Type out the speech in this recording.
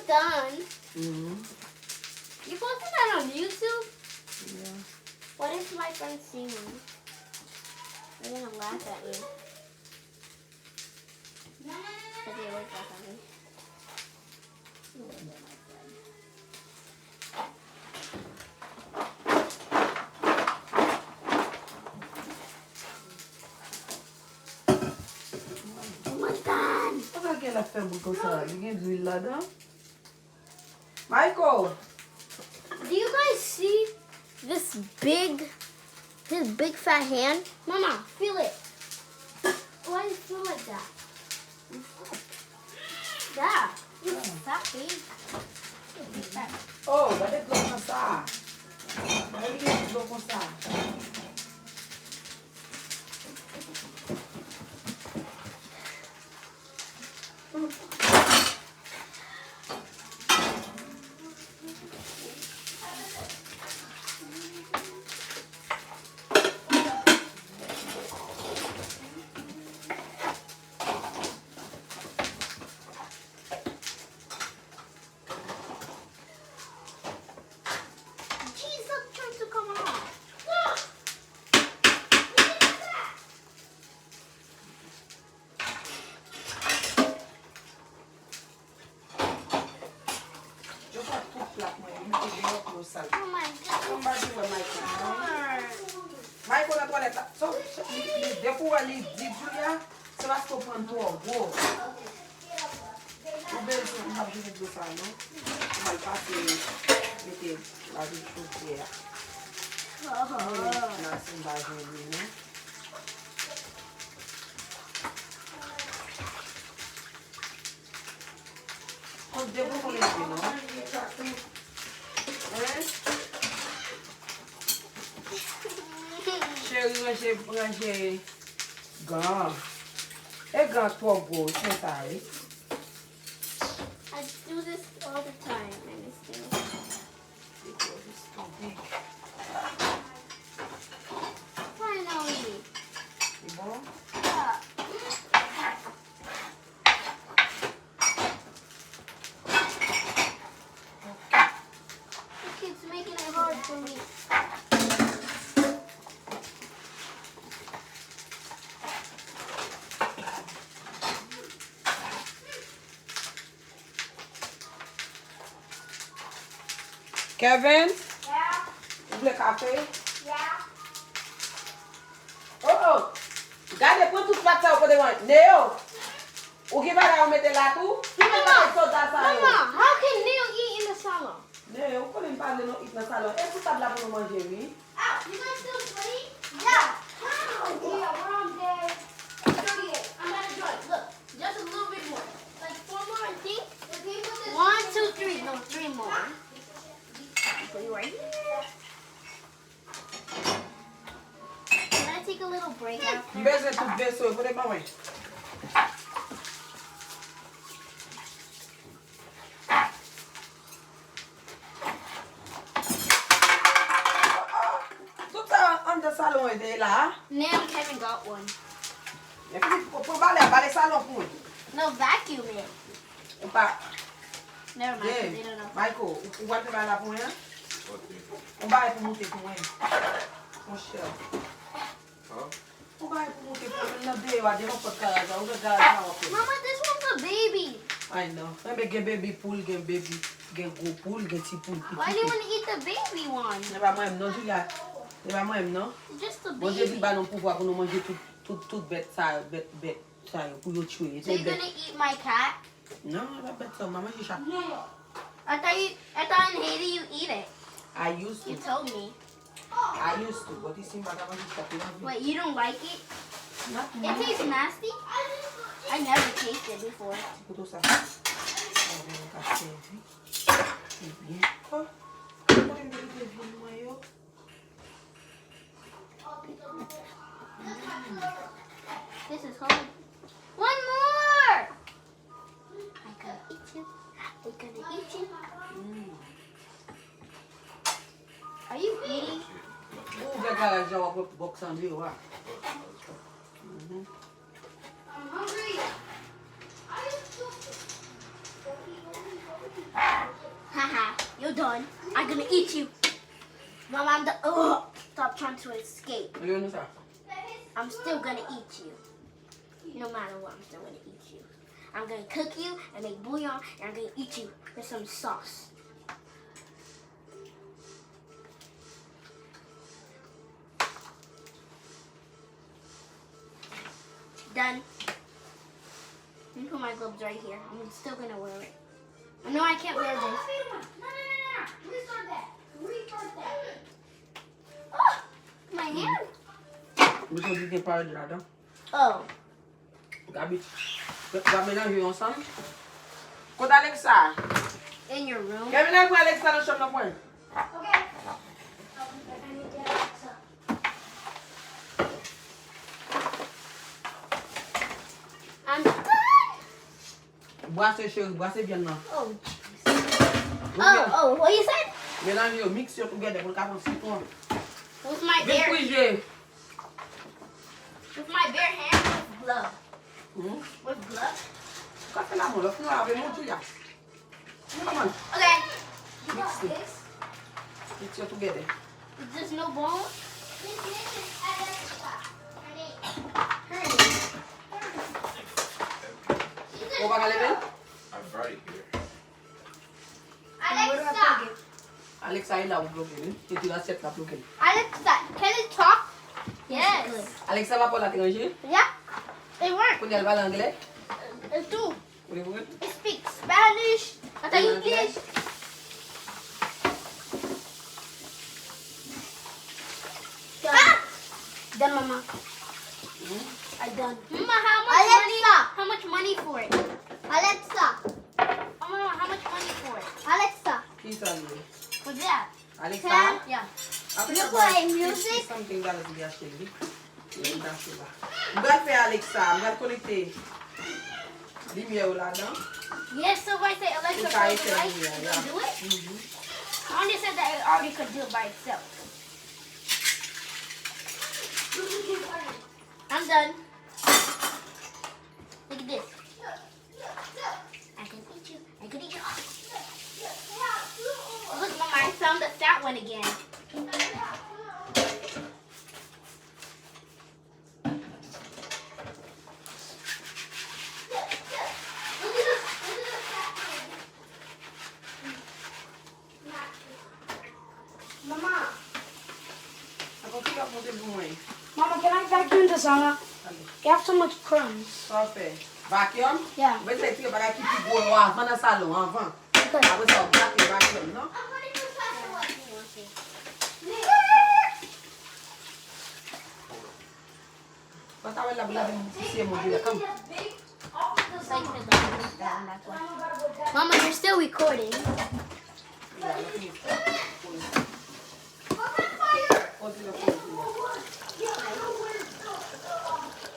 done. Mm-hmm. You posted that on YouTube? Yeah. What if my friends see me? They're gonna laugh at me. Because they always laugh at me. Almost done. Pourquoi qu'elle a fait beaucoup ça? Il y a de l'huile là-dedans? Michael! Do you guys see his big fat hand? Mama, feel it. Why does it feel like that? Yeah, it's that big. It's that. Oh, vai ter que alcançar. Vai ter que alcançar. Cheese up trying to come off. Eu faço tudo lá com ele, não tem nem o sal. Oh my Não god. vai ver, Michael. It's Michael na toaleta. Só depois ali, de Julia, você vai se topando todo. O beijo não vai vir do sal, não? Vai passar, meter lá de chuveira. Nasce embaixo ali, né? Quando devo comer aqui, não? Cheguei gan. É gan tua boa, você tá aí? I do this all the time, I understand. Finally. Que bom? Yeah. The kid's making it hard for me. Kevin, Yeah, vous voulez café? yeah. Oh! Gade pou tout pat sa ou pode wan. Neo! Ou ki va la ou mette la tou? Ki va la ou soda sa yo? Mama, how can Neil eat in the salon? Neo, ou konen pa de nou it nan salon? E pou tab la pou nou manje, oui? You guys still sweaty? Yeah. Yeah, we're on day 38. I'm at a joint. Look, just a little bit more. Like 4 more, I think. 1, 2, 3. No, 3 more. Put you right here. Can I take a little break after? Mbeze tout beso, pode pa wen. Tout sa an de salon e de la. Now Kevin got one. E pou bale salon pou. No, vacuum it. Ou pa, Never mind, 'cause they don't know. Michael, ou wate ba la pou yon? Ou ba e pou moute pou yon? Mon chè. Ou ba e pou moute pou yon? Nan de yo a de yon pot karaza, ou de karaza wapè. Mama, this one's a baby. I know. Mwen gen baby pool, gen go pool, gen ti pool. Why do you want to eat the baby one? Ne ba mwen non, Julia. Ne ba mwen non. It's just a Bon Dieu baby. di ba non pouvoir pou nou manje tout bet sa, bet sa yo, pou yo chwe. So you're gonna eat my cat? Non, ba bet sa, maman je chak. I thought in Haiti you eat it. I used You to, told me. but isi mba maman je chak. Wait, you don't like it? Not It tastes nasty? I never tasted before. Puto sa. Oh, ben ka servi. E bien. Oh, mwen de de vin mwen yo. This is hard. One more! I gotta eat you. I gotta eat you. Are you eating? Ou gen karaja wap boksan de yo, ha. I'm hungry. done. I'm gonna eat you. Mom, I'm done. Ugh. Stop trying to escape. I'm still gonna eat you. No matter what, I'm still gonna eat you. I'm gonna cook you and make bouillon, and I'm gonna eat you with some sauce. Done. Let me put my gloves right here. I'm still gonna wear it. No, I can't wear this. No. Restart that. Oh, my hand. Because you can parler là dedans. Oh. Gabi, va mélanger ensemble. Quand Alexa. In your room. Gabi, là, pour Alexa dans la chambre, moi. Okay. I need to Alexa. I'm done. Boissez bien là. Oh, jeez. Oh, what you said? Mélanger, mixer together pour le faire ensuite. With my Vite bare, couper. with my bare hands, with glove. With glove. Quand tu la montre, tu vas avec mon tuyau. Come on. Okay. Mix it. Mix it together. There's no bone. This is Alexa. On va aller I've got it here. Alexa. Alexa est là pour bloquer. Et tu vas set la bloquer. Alexa, can it talk? Yes. Alexa va pour la télénger. Yeah. It worked. Quand elle va l'anglais. It do. Voulez-vous? It speaks Spanish. I thought English. Done. Ah! Done, Mama. I done. Mama, how much money for it? Alexa. Oh, Mama, how much money for it? Alexa. Qui ça lui? What's that? Alexa. Yeah. Après, You ça play va- music? Something that is bien chez lui. Il est dans chez là. On va faire Alexa. On va connecter. Lumière là-dedans. Yes, so if I say Alexa, It's close the Haitian, lights, yeah, it'll yeah. do it? I only said that it already could do it by itself. I'm done. Look at this. I can eat you. I can eat you. Look, Mama, I found the fat one again. Mama. Après, tu vas monter pour moi. Mama, can I vacuum this, Mama? Allez. You have so much crumbs. Parfait. Vacuum? Yeah. On va essayer de tirer par la petite boule avant dans le salon, avant. Because Après ça, on va tirer vacuum, non? Quand tu as la blague, c'est mon Dieu, comme. Mama, you're still recording. Yeah, let me- Oh, tu l'as fait.